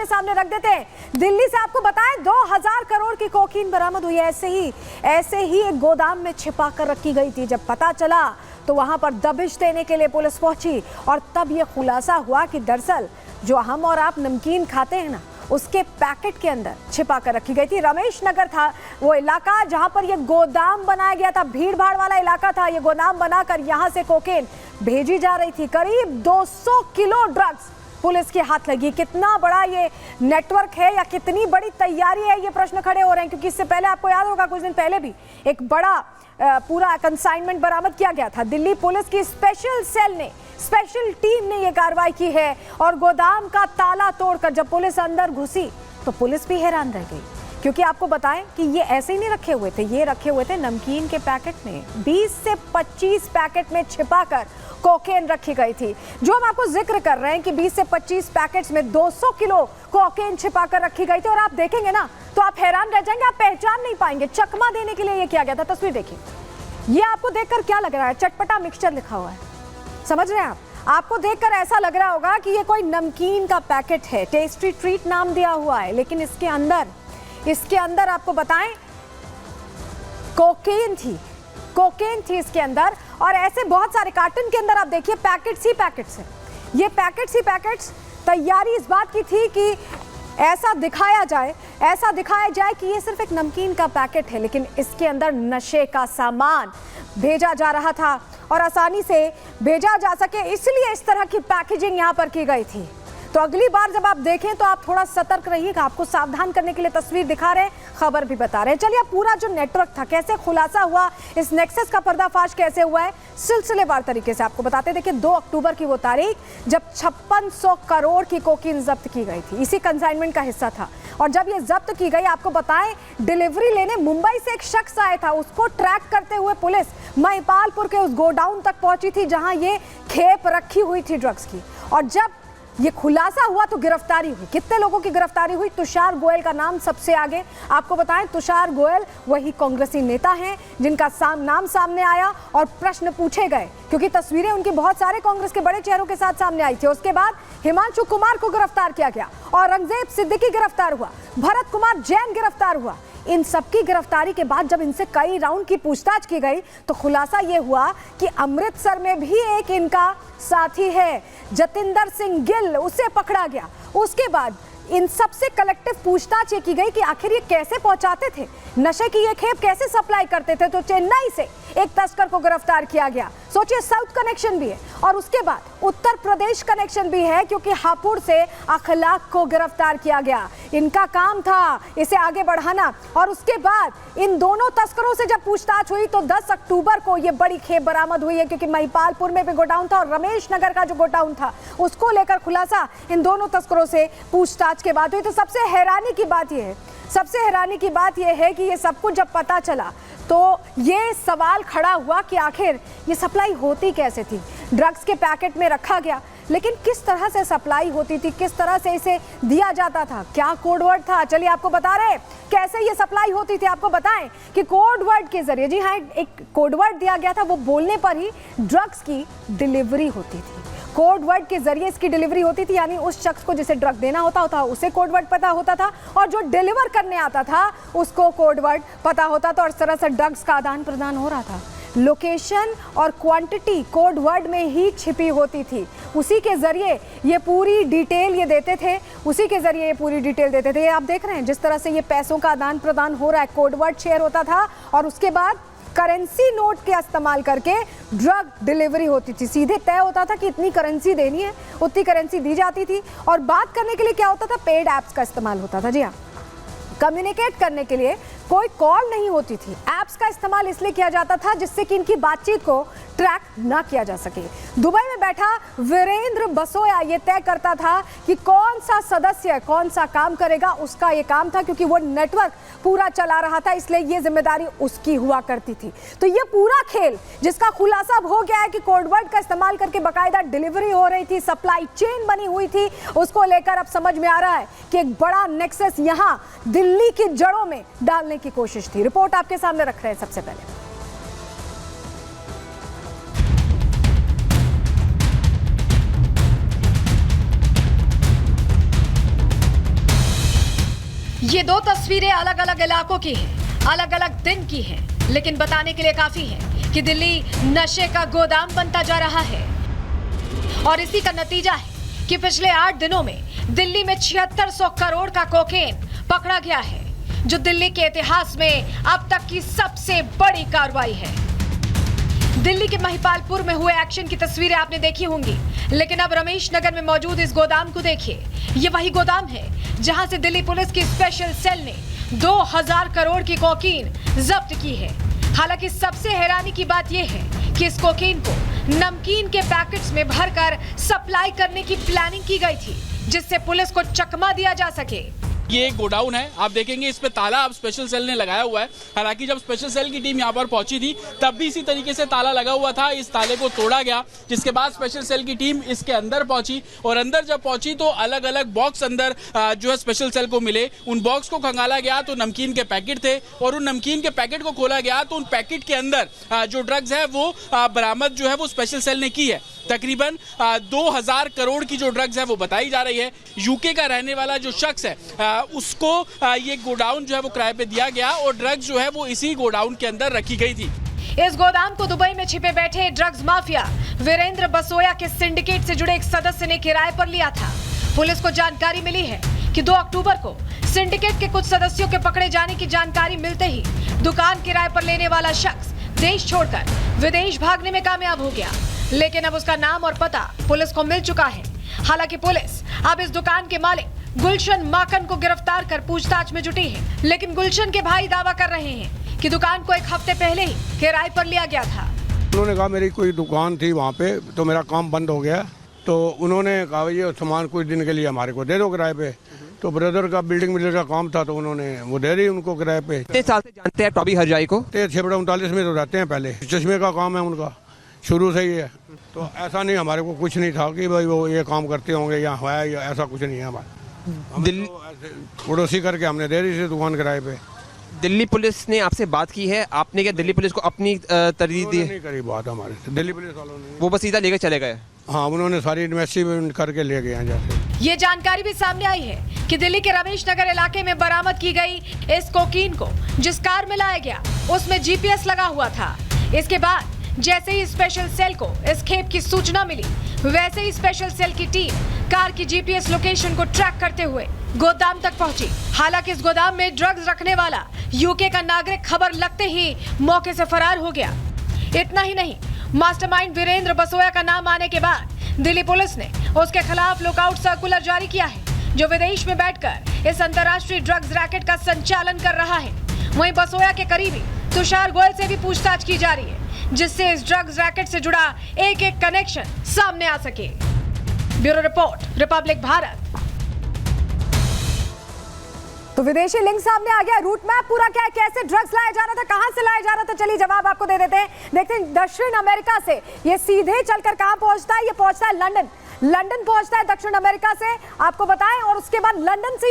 आपके सामने रख देते हैं। दिल्ली से आपको बताएं 2000 करोड़ की कोकीन बरामद हुई है। ऐसे ही एक गोदाम में छिपा कर रखी गई थी। जब पता चला तो वहां पर दबिश देने के लिए पुलिस पहुंची और तब यह खुलासा हुआ कि दरअसल जो हम और आप नमकीन खाते हैं ना, उसके पैकेट के अंदर छिपा कर रखी गई थी। रमेश नगर था वो इलाका जहां पर यह गोदाम बनाया गया था, भीड़ भाड़ वाला इलाका था। यह गोदाम बनाकर यहां से कोकेन भेजी जा रही थी। करीब 200 किलो ड्रग्स पुलिस के हाथ लगी। कितना बड़ा ये नेटवर्क है या कितनी बड़ी तैयारी है, ये प्रश्न खड़े हो रहे हैं। क्योंकि इससे पहले आपको याद होगा कुछ दिन पहले भी एक बड़ा पूरा कंसाइनमेंट बरामद किया गया था। दिल्ली पुलिस की स्पेशल सेल ने, स्पेशल टीम ने यह कार्रवाई की है और गोदाम का ताला तोड़कर जब पुलिस अंदर घुसी तो पुलिस भी हैरान रह गई। क्योंकि आपको बताएं कि ये ऐसे ही नहीं रखे हुए थे, ये रखे हुए थे नमकीन के पैकेट में। 20 से 25 पैकेट में छिपाकर कोकेन रखी गई थी। जो हम आपको जिक्र कर रहे हैं कि 20 से 25 पैकेट्स में 200 किलो कोकेन छिपाकर रखी गई थी। और आप देखेंगे ना तो आप हैरान रह जाएंगे, आप पहचान नहीं पाएंगे। चकमा देने के लिए ये किया गया था। तस्वीर देखिए, ये आपको देखकर क्या लग रहा है? चटपटा मिक्सचर लिखा हुआ है, समझ रहे हैं आप? आपको देखकर ऐसा लग रहा होगा कि ये कोई नमकीन का पैकेट है, टेस्टी ट्रीट नाम दिया हुआ है, लेकिन इसके अंदर आपको बताएं कोकेन थी इसके अंदर। और ऐसे बहुत सारे कार्टन के अंदर आप देखिए पैकेट्स ही पैकेट्स हैं। ये पैकेट्स ही पैकेट्स। तैयारी इस बात की थी कि ऐसा दिखाया जाए कि ये सिर्फ एक नमकीन का पैकेट है, लेकिन इसके अंदर नशे का सामान भेजा जा रहा था और आसानी से भेजा जा सके इसलिए इस तरह की पैकेजिंग यहाँ पर की गई थी। तो अगली बार जब आप देखें तो आप थोड़ा सतर्क रहिएगा। आपको सावधान करने के लिए तस्वीर दिखा रहे हैं, खबर भी बता रहे हैं। चलिए, अब पूरा जो नेटवर्क था, कैसे खुलासा हुआ, इस नेक्सस का पर्दाफाश कैसे हुआ है, सिलसिलेवार तरीके से आपको बताते हैं। देखिए, 2 अक्टूबर की वो तारीख जब 5600 करोड़ की कोकीन जब्त की गई थी, इसी कंसाइनमेंट का हिस्सा था। और जब ये जब्त की गई, आपको बताएं, डिलीवरी लेने मुंबई से एक शख्स आया था। उसको ट्रैक करते हुए पुलिस महिपालपुर के उस गोडाउन तक पहुंची थी जहां ये खेप रखी हुई थी ड्रग्स की। और जब ये खुलासा हुआ तो गिरफ्तारी हुई। कितने लोगों की गिरफ्तारी हुई? तुषार गोयल का नाम सबसे आगे। आपको बताएं, तुषार गोयल वही कांग्रेसी नेता हैं जिनका नाम सामने आया और प्रश्न पूछे गए, क्योंकि तस्वीरें उनकी बहुत सारे कांग्रेस के बड़े चेहरों के साथ सामने आई थी। उसके बाद हिमांशु कुमार को गिरफ्तार किया गया, औरंगजेब सिद्दीकी गिरफ्तार हुआ, भरत कुमार जैन गिरफ्तार हुआ। इन सबकी गिरफ्तारी के बाद जब इनसे कई राउंड की पूछताछ की गई तो खुलासा यह हुआ कि अमृतसर में भी एक इनका साथी है, जतिंदर सिंह गिल, उसे पकड़ा गया। उसके बाद इन सबसे कलेक्टिव पूछताछ ये की गई कि आखिर ये कैसे पहुंचाते थे, नशे की ये खेप कैसे सप्लाई करते थे। तो चेन्नई से एक तस्कर को गिरफ्तार किया गया। सोचिए, साउथ कनेक्शन भी है और उसके बाद उत्तर प्रदेश कनेक्शन भी है, क्योंकि हापुड़ से अखलाक को गिरफ्तार किया गया। इनका काम था इसे आगे बढ़ाना। और उसके बाद इन दोनों तस्करों से जब पूछताछ हुई तो 10 अक्टूबर को ये बड़ी खेप बरामद हुई है, क्योंकि महिपालपुर में भी गोडाउन था और रमेश नगर का जो गोडाउन था उसको लेकर खुलासा इन दोनों तस्करों से पूछताछ के बाद हुई। तो सबसे हैरानी की बात यह है कि ये सब कुछ जब पता चला तो ये सवाल खड़ा हुआ कि आखिर ये सप्लाई होती कैसे थी। ड्रग्स के पैकेट में रखा गया, लेकिन किस तरह से सप्लाई होती थी, किस तरह से इसे दिया जाता था, क्या कोडवर्ड था? चलिए, आपको बता रहे कैसे ये सप्लाई होती थी। आपको बताएं कि कोडवर्ड के जरिए, जी हाँ, एक कोडवर्ड दिया गया था, वो बोलने पर ही ड्रग्स की डिलीवरी होती थी। कोडवर्ड के जरिए इसकी डिलीवरी होती थी, यानी उस शख्स को जिसे ड्रग देना होता था उसे कोडवर्ड पता होता था और जो डिलीवर करने आता था उसको कोडवर्ड पता होता था और इस तरह से ड्रग्स का आदान प्रदान हो रहा था। लोकेशन और क्वांटिटी कोडवर्ड में ही छिपी होती थी। उसी के जरिए ये पूरी डिटेल देते थे। ये आप देख रहे हैं जिस तरह से ये पैसों का आदान प्रदान हो रहा है, कोडवर्ड शेयर होता था और उसके बाद करेंसी नोट के इस्तेमाल करके ड्रग डिलीवरी होती थी। सीधे तय होता था कि इतनी करेंसी देनी है, उतनी करेंसी दी जाती थी। और बात करने के लिए क्या होता था, पेड ऐप्स का इस्तेमाल होता था। जी हाँ, कम्युनिकेट करने के लिए कोई कॉल नहीं होती थी। ऐप्स का इस्तेमाल इसलिए किया जाता था जिससे कि इनकी बातचीत को ट्रैक ना किया जा सके। दुबई में बैठा वीरेंद्र बसोया ये तय करता था कि कौन सा सदस्य कौन सा काम करेगा, उसका ये काम था, क्योंकि वो नेटवर्क पूरा चला रहा था, इसलिए ये जिम्मेदारी उसकी हुआ करती थी। तो ये पूरा खेल जिसका खुलासा अब हो गया है कि कोडवर्ड का इस्तेमाल करके बाकायदा डिलीवरी हो रही थी, सप्लाई चेन बनी हुई थी, उसको लेकर अब समझ में आ रहा है कि एक बड़ा नेक्सस यहाँ दिल्ली की जड़ों में डालने की कोशिश थी। रिपोर्ट आपके सामने रख रहे हैं सबसे पहले। ये दो तस्वीरें अलग अलग इलाकों की हैं, अलग अलग दिन की हैं, लेकिन बताने के लिए काफी है कि दिल्ली नशे का गोदाम बनता जा रहा है। और इसी का नतीजा है कि पिछले 8 दिनों में दिल्ली में 7600 करोड़ का कोकेन पकड़ा गया है, जो दिल्ली के इतिहास में अब तक की सबसे बड़ी कार्रवाई है। दिल्ली के महिपालपुर में हुए एक्शन की तस्वीरें आपने देखी होंगी, लेकिन अब रमेश नगर में मौजूद इस गोदाम को देखिए। ये वही गोदाम है जहां से दिल्ली पुलिस की स्पेशल सेल ने 2000 करोड़ की कोकीन जब्त की है। हालांकि सबसे हैरानी की बात यह है कि इस कोकीन को नमकीन के पैकेट्स में भरकर सप्लाई करने की प्लानिंग की गई थी, जिससे पुलिस को चकमा दिया जा सके। ये एक गोडाउन है, आप देखेंगे इस पे ताला अब स्पेशल सेल ने लगाया हुआ है। हालांकि जब स्पेशल सेल की टीम यहाँ पर पहुंची थी तब भी इसी तरीके से ताला लगा हुआ था। इस ताले को तोड़ा गया, जिसके बाद स्पेशल सेल की टीम इसके अंदर पहुंची और अंदर जब पहुंची तो अलग अलग बॉक्स अंदर जो है स्पेशल सेल को मिले। उन बॉक्स को खंगाला गया तो नमकीन के पैकेट थे और उन नमकीन के पैकेट को खोला गया तो उन पैकेट के अंदर जो ड्रग्स है वो बरामद जो है वो स्पेशल सेल ने की है। तकरीबन 2000 करोड़ की जो ड्रग्स है वो बताई जा रही है। यूके का रहने वाला जो शख्स है उसको ये गोडाउन जो है वो किराए पे दिया गया और ड्रग्स जो है वो इसी गोडाउन के अंदर रखी गई थी। इस गोदाम को दुबई में छिपे बैठे ड्रग्स माफिया वीरेंद्र बसोया के सिंडिकेट से जुड़े एक सदस्य ने किराए पर लिया था। पुलिस को जानकारी मिली है कि 2 अक्टूबर को सिंडिकेट के कुछ सदस्यों के पकड़े जाने की जानकारी मिलते ही दुकान किराए पर लेने वाला शख्स देश छोड़कर विदेश भागने में कामयाब हो गया, लेकिन अब उसका नाम और पता पुलिस को मिल चुका है। हालांकि पुलिस अब इस दुकान के मालिक गुलशन माकन को गिरफ्तार कर पूछताछ में जुटी है, लेकिन गुलशन के भाई दावा कर रहे हैं कि दुकान को 1 हफ्ते पहले ही किराए पर लिया गया था। उन्होंने कहा मेरी कोई दुकान थी वहाँ पे तो मेरा काम बंद हो गया, तो उन्होंने कहा ये सामान कुछ दिन के लिए हमारे को दे दो किराए पे। तो ब्रदर का बिल्डिंग का काम था तो उन्होंने वो दे दी उनको किराए पे। कितने साल से जानते हैं टॉबी हरजाई को? 639 में तो रहते हैं, पहले चश्मे का काम है उनका, शुरू से ही है। तो ऐसा नहीं, हमारे को कुछ नहीं था कि भाई वो ये काम करते होंगे या हुआ है, या ऐसा कुछ नहीं है हमारा। दिल्ली पड़ोसी करके हमने दे दी थी दुकान किराए पे। दिल्ली पुलिस ने आपसे बात की है, आपने क्या दिल्ली पुलिस को अपनी तरजीह दी? नहीं करी बात हमारे से, दिल्ली पुलिस वालों ने। वो बस सीधा लेकर चले गए? हाँ, उन्होंने सारी इन्वेस्टिगेशन करके ले गए हैं। जैसे ये जानकारी भी सामने आई है कि दिल्ली के रमेश नगर इलाके में बरामद की गई इस कोकीन को जिस कार में लाया गया उसमें जीपीएस लगा हुआ था। इसके बाद जैसे ही स्पेशल सेल को इस खेप की सूचना मिली, वैसे ही स्पेशल सेल की टीम कार की जीपीएस लोकेशन को ट्रैक करते हुए गोदाम तक पहुंची। हालांकि इस गोदाम में ड्रग्स रखने वाला यूके का नागरिक खबर लगते ही मौके से फरार हो गया। इतना ही नहीं, मास्टरमाइंड वीरेंद्र बसोया का नाम आने के बाद दिल्ली पुलिस ने उसके खिलाफ लुकआउट सर्कुलर जारी किया है, जो विदेश में बैठकर इस अंतर्राष्ट्रीय ड्रग्स रैकेट का संचालन कर रहा है। वहीं बसोया के करीबी तुषार गोयल से भी पूछताछ की जा रही है, जिससे इस ड्रग्स रैकेट से जुड़ा एक कनेक्शन सामने आ सके। Bureau report, Republic Bharat. तो विदेशी लिंक सामने आ गया, रूट मैप पूरा क्या है, कैसे ड्रग्स लाया जा रहा था, कहां से लाया जा रहा था, चलिए जवाब आपको दे देते हैं। देखते हैं दक्षिण अमेरिका से ये सीधे चलकर कहां पहुंचता है। ये पहुंचता है लंदन पहुंचता है दक्षिण अमेरिका से, आपको बताएं, और उसके बाद लंदन से